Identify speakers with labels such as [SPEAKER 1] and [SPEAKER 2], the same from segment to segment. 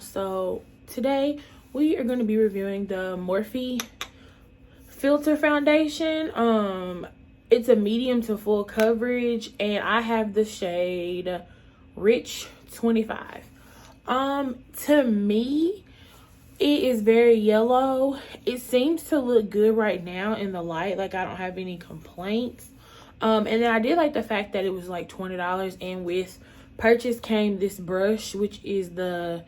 [SPEAKER 1] So today we are going to be reviewing the Morphe filter foundation. It's a medium to full coverage, and I have the shade Rich 25. To me, it is very yellow. It seems to look good right now in the light. Like, I don't have any complaints. And then I did like the fact that it was like $20, and with purchase came this brush, which is the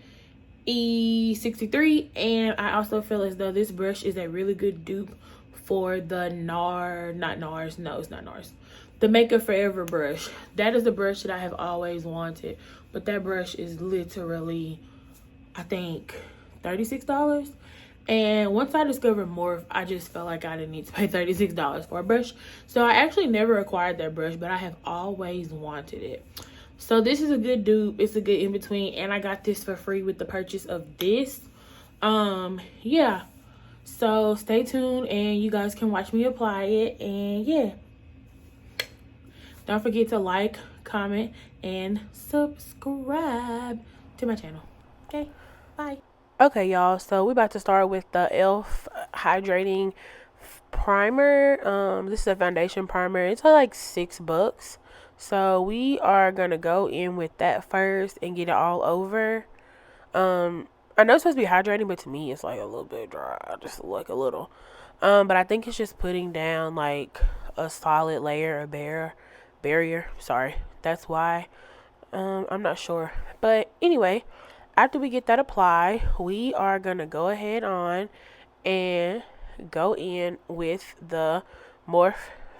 [SPEAKER 1] E63, and I also feel as though this brush is a really good dupe for the the Makeup Forever brush. That is the brush that I have always wanted, but that brush is literally, I think, $36. And once I discovered Morph, I just felt like I didn't need to pay $36 for a brush. So I actually never acquired that brush, but I have always wanted it. So this is a good dupe. It's a good in-between, and I got this for free with the purchase of this. Yeah. So stay tuned, and you guys can watch me apply it. And yeah. Don't forget to like, comment, and subscribe to my channel. Okay? Bye. Okay, y'all, so we're about to start with the e.l.f. Hydrating Primer. This is a foundation primer. It's like $6. So we are going to go in with that first and get it all over. I know it's supposed to be hydrating, but to me it's like a little bit dry, just like a little. But I think it's just putting down like a solid layer of barrier. Sorry, that's why. I'm not sure. But anyway, after we get that applied, we are going to go ahead on and go in with the Morph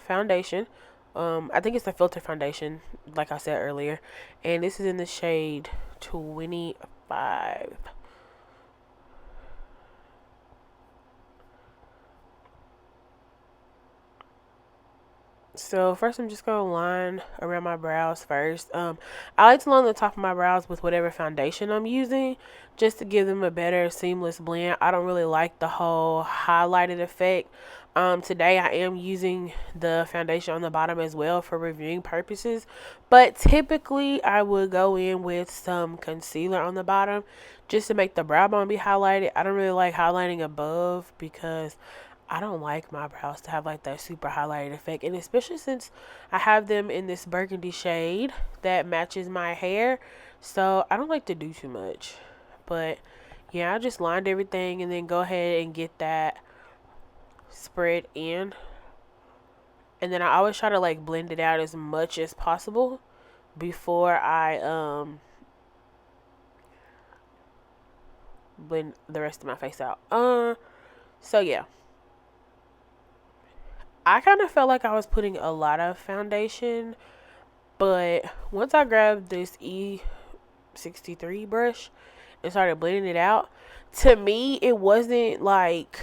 [SPEAKER 1] Foundation. I think it's the filter foundation, like I said earlier. And this is in the shade 25. So first I'm just going to line around my brows first. I like to line the top of my brows with whatever foundation I'm using, just to give them a better seamless blend. I don't really like the whole highlighted effect. Today I am using the foundation on the bottom as well for reviewing purposes, but typically I would go in with some concealer on the bottom just to make the brow bone be highlighted. I don't really like highlighting above because I don't like my brows to have like that super highlighted effect, and especially since I have them in this burgundy shade that matches my hair, so I don't like to do too much. But yeah, I just lined everything and then go ahead and get that spread in, and then I always try to like blend it out as much as possible before I blend the rest of my face out. So yeah, I kind of felt like I was putting a lot of foundation, but once I grabbed this E63 brush and started blending it out, to me it wasn't like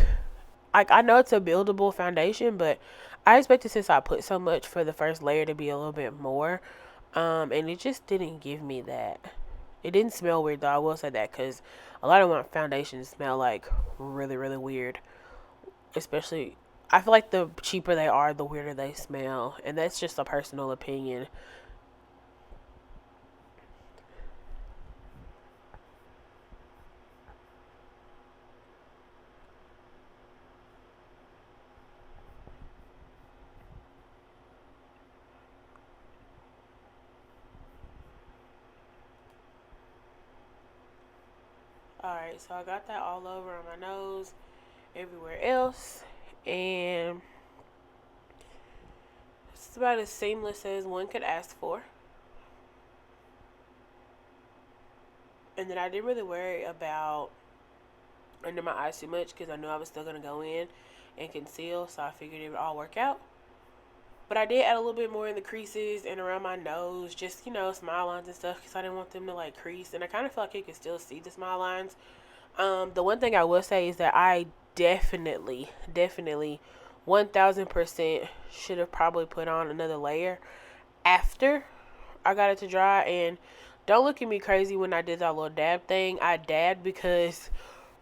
[SPEAKER 1] I know it's a buildable foundation, but I expected, since I put so much for the first layer, to be a little bit more, and it just didn't give me that. It didn't smell weird though, I will say that, because a lot of my foundations smell like really, really weird. Especially, I feel like the cheaper they are, the weirder they smell, and that's just a personal opinion. Alright, so I got that all over on my nose, everywhere else, and it's about as seamless as one could ask for. And then I didn't really worry about under my eyes too much because I knew I was still going to go in and conceal, so I figured it would all work out. But I did add a little bit more in the creases and around my nose, just, you know, smile lines and stuff, because I didn't want them to like crease, and I kind of felt like you could still see the smile lines. The one thing I will say is that I definitely 1000% should have probably put on another layer after I got it to dry. And don't look at me crazy when I did that little dab thing. I dabbed because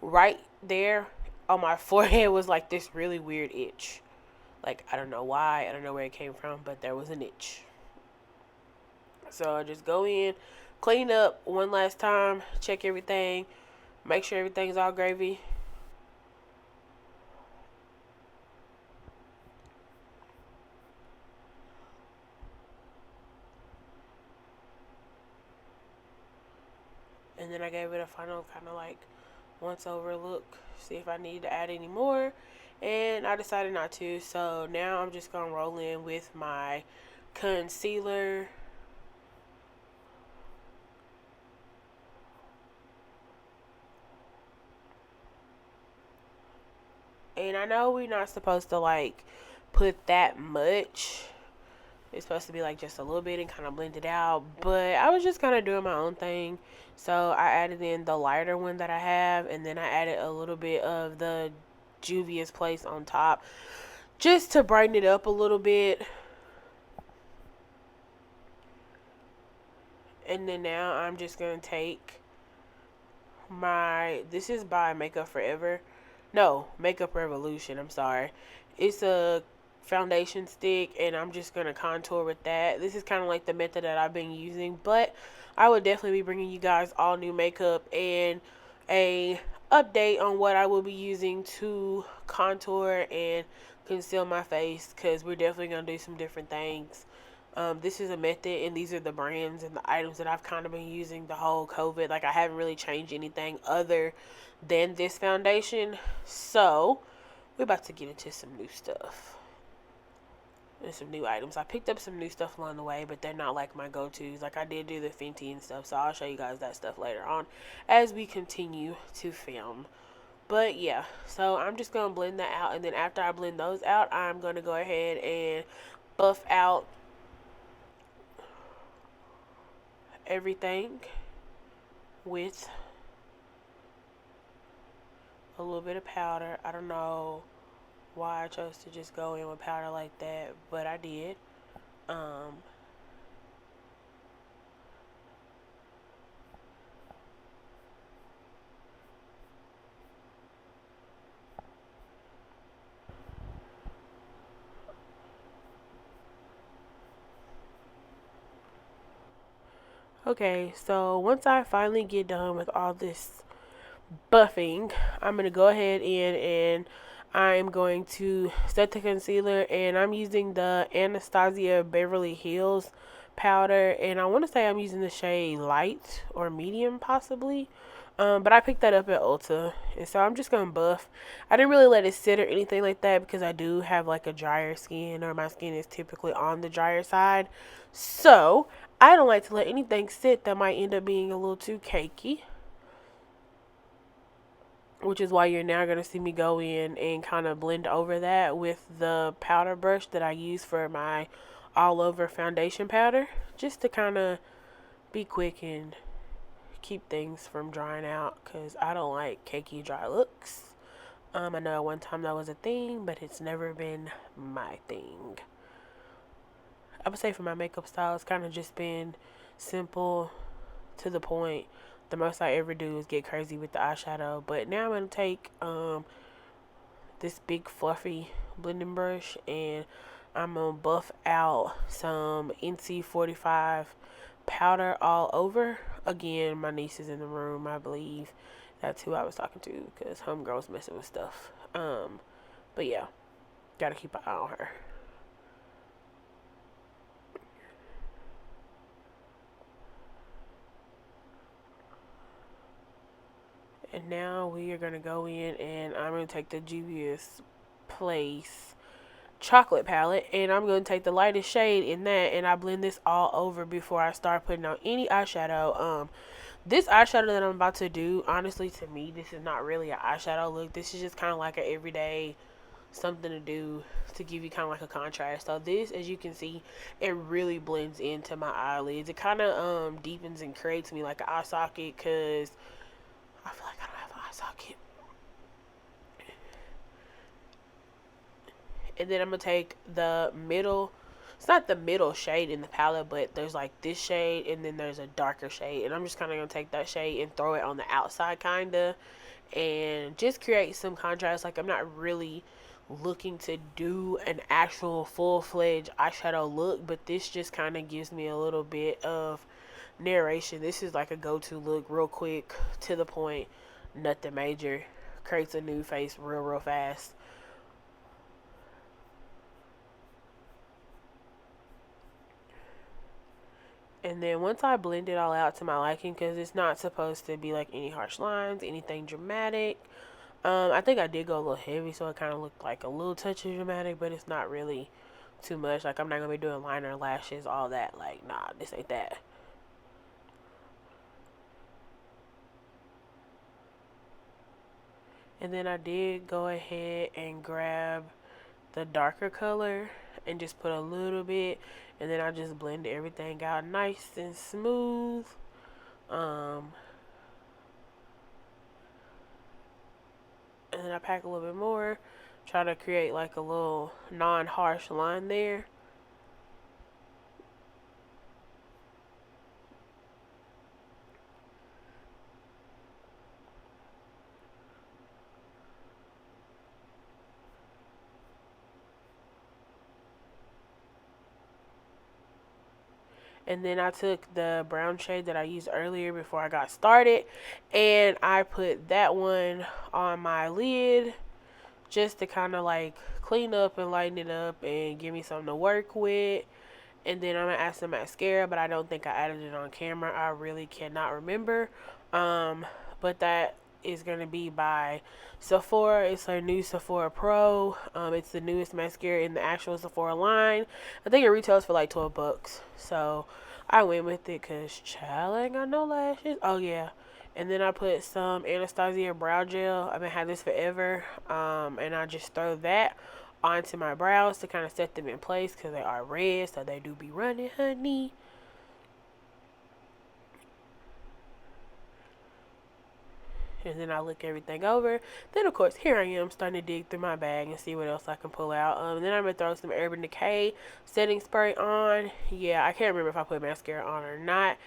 [SPEAKER 1] right there on my forehead was like this really weird itch. Like, I don't know why, I don't know where it came from, but there was an itch. So I just go in, clean up one last time, check everything, Make sure everything's all gravy. And then I gave it a final kind of like once over look, see if I need to add any more. And I decided not to. So now I'm just going to roll in with my concealer. And I know we're not supposed to like put that much. It's supposed to be like just a little bit and kind of blend it out. But I was just kind of doing my own thing. So I added in the lighter one that I have. And then I added a little bit of the Juvia's Place on top. Just to brighten it up a little bit. And then now I'm just going to take my, this is by Makeup Forever. No, Makeup Revolution, I'm sorry. It's a foundation stick, and I'm just going to contour with that. This is kind of like the method that I've been using, but I would definitely be bringing you guys all new makeup and a update on what I will be using to contour and conceal my face, because we're definitely going to do some different things. This is a method, and these are the brands and the items that I've kind of been using the whole COVID. Like, I haven't really changed anything other than this foundation. So, we're about to get into some new stuff and some new items. I picked up some new stuff along the way, but they're not like my go-tos. Like, I did do the Fenty and stuff, so I'll show you guys that stuff later on as we continue to film. But yeah, so I'm just going to blend that out, and then after I blend those out, I'm going to go ahead and buff out everything with a little bit of powder. I don't know why I chose to just go in with powder like that, but I did. Okay, so once I finally get done with all this buffing, I'm going to go ahead in and I'm going to set the concealer, and I'm using the Anastasia Beverly Hills powder, and I want to say I'm using the shade light or medium possibly. But I picked that up at Ulta, and so I'm just going to buff. I didn't really let it sit or anything like that because I do have like a drier skin, or my skin is typically on the drier side. So I don't like to let anything sit that might end up being a little too cakey, which is why you're now going to see me go in and kind of blend over that with the powder brush that I use for my all over foundation powder, just to kind of be quick and keep things from drying out, because I don't like cakey dry looks. I know at one time that was a thing, but it's never been my thing. I would say for my makeup style, it's kind of just been simple, to the point. The most I ever do is get crazy with the eyeshadow. But now I'm going to take this big fluffy blending brush, and I'm going to buff out some NC45 powder all over. Again, my niece is in the room, I believe. That's who I was talking to, because homegirl's messing with stuff. But yeah, gotta keep an eye on her. And now we are going to go in, and I'm going to take the Juvia's Place chocolate palette, and I'm going to take the lightest shade in that, and I blend this all over before I start putting on any eyeshadow. This eyeshadow that I'm about to do, honestly, to me, this is not really an eyeshadow look. This is just kind of like an everyday something to do to give you kind of like a contrast. So this, as you can see, it really blends into my eyelids. It kind of deepens and creates me like an eye socket, because I feel like I don't have an eye socket. And then I'm going to take the middle, it's not the middle shade in the palette, but there's like this shade, and then there's a darker shade. And I'm just kind of going to take that shade and throw it on the outside kind of, and just create some contrast. Like, I'm not really looking to do an actual full-fledged eyeshadow look, but this just kind of gives me a little bit of narration. This is like a go-to look, real quick, to the point, nothing major. Creates a nude face real fast. And then once I blend it all out to my liking, because it's not supposed to be like any harsh lines, anything dramatic. I think I did go a little heavy, so it kind of looked like a little touch of dramatic, but it's not really too much. Like, I'm not gonna be doing liner, lashes, all that. Like, nah, this ain't that. And then I did go ahead and grab the darker color and just put a little bit, and then I just blended everything out nice and smooth. Um, and then I pack a little bit more, try to create like a little non-harsh line there. And then I took the brown shade that I used earlier before I got started, and I put that one on my lid just to kind of like clean up and lighten it up and give me something to work with. And then I'm gonna add some mascara, but I don't think I added it on camera. I really cannot remember. But that is gonna be by Sephora. It's her new Sephora Pro. It's the newest mascara in the actual Sephora line. I think it retails for like 12 bucks. So I went with it because child ain't got no lashes. Oh yeah. And then I put some Anastasia brow gel. I've been having this forever. And I just throw that onto my brows to kind of set them in place because they are red, so they do be running, honey. And then I look everything over. Then of course here I am starting to dig through my bag and see what else I can pull out. Then I'm gonna throw some Urban Decay setting spray on. Yeah, I can't remember if I put mascara on or not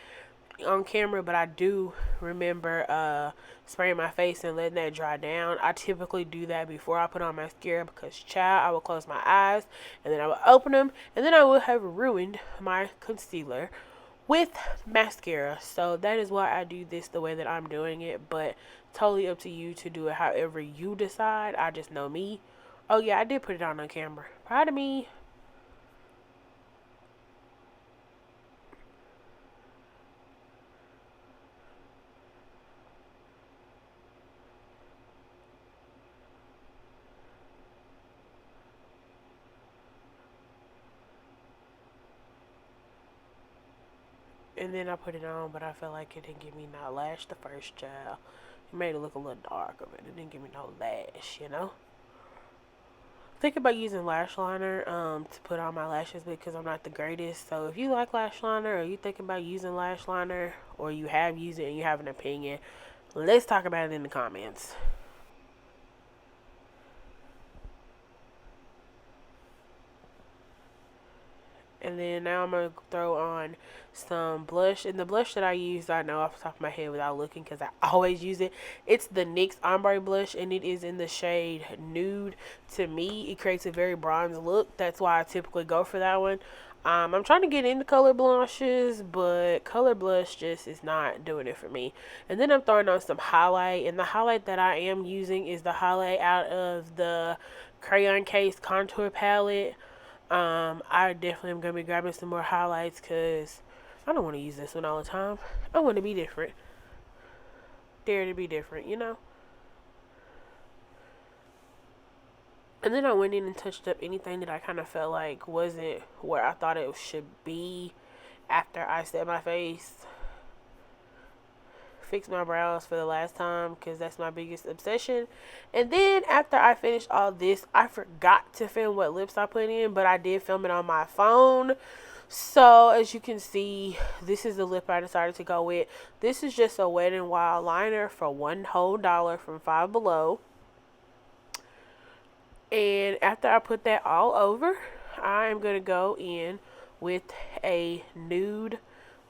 [SPEAKER 1] on camera, but I do remember spraying my face and letting that dry down. I typically do that before I put on mascara because child, I will close my eyes and then I will open them and then I will have ruined my concealer with mascara. So that is why I do this the way that I'm doing it, but totally up to you to do it however you decide. I just know me. Oh yeah, I did put it on camera. Proud of me. And then I put it on, but I felt like it didn't give me no lash the first child. It made it look a little darker, but it didn't give me no lash, you know? Think about using lash liner to put on my lashes because I'm not the greatest. So if you like lash liner or you thinking about using lash liner or you have used it and you have an opinion, let's talk about it in the comments. And then now I'm going to throw on some blush. And the blush that I use, I know off the top of my head without looking because I always use it. It's the NYX Ombre Blush and it is in the shade Nude. To me, it creates a very bronze look. That's why I typically go for that one. I'm trying to get into color blushes, but color blush just is not doing it for me. And then I'm throwing on some highlight. And the highlight that I am using is the highlight out of the Crayon Case Contour Palette. I definitely am going to be grabbing some more highlights because I don't want to use this one all the time. I want to be different. Dare to be different, you know? And then I went in and touched up anything that I kind of felt like wasn't where I thought it should be after I set my face. Fix my brows for the last time because that's my biggest obsession. And then after I finished all this, I forgot to film what lips I put in, but I did film it on my phone. So as you can see, this is the lip I decided to go with. This is just a Wet n Wild liner for $1 whole from Five Below. And after I put that all over, I am going to go in with a nude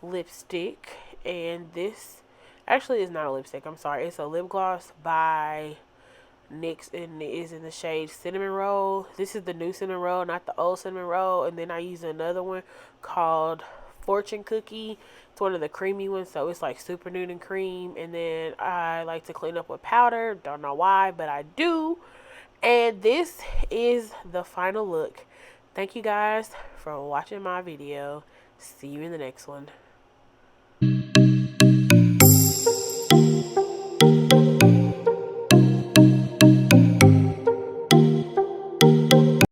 [SPEAKER 1] lipstick. And this actually is not a lipstick. I'm sorry. It's a lip gloss by NYX and it is in the shade Cinnamon Roll. This is the new Cinnamon Roll, not the old Cinnamon Roll. And then I use another one called fortune cookie. It's one of the creamy ones, so it's like super nude and cream. And then I like to clean up with powder. Don't know why, but I do. And this is the final look. Thank you guys for watching my video. See you in the next one.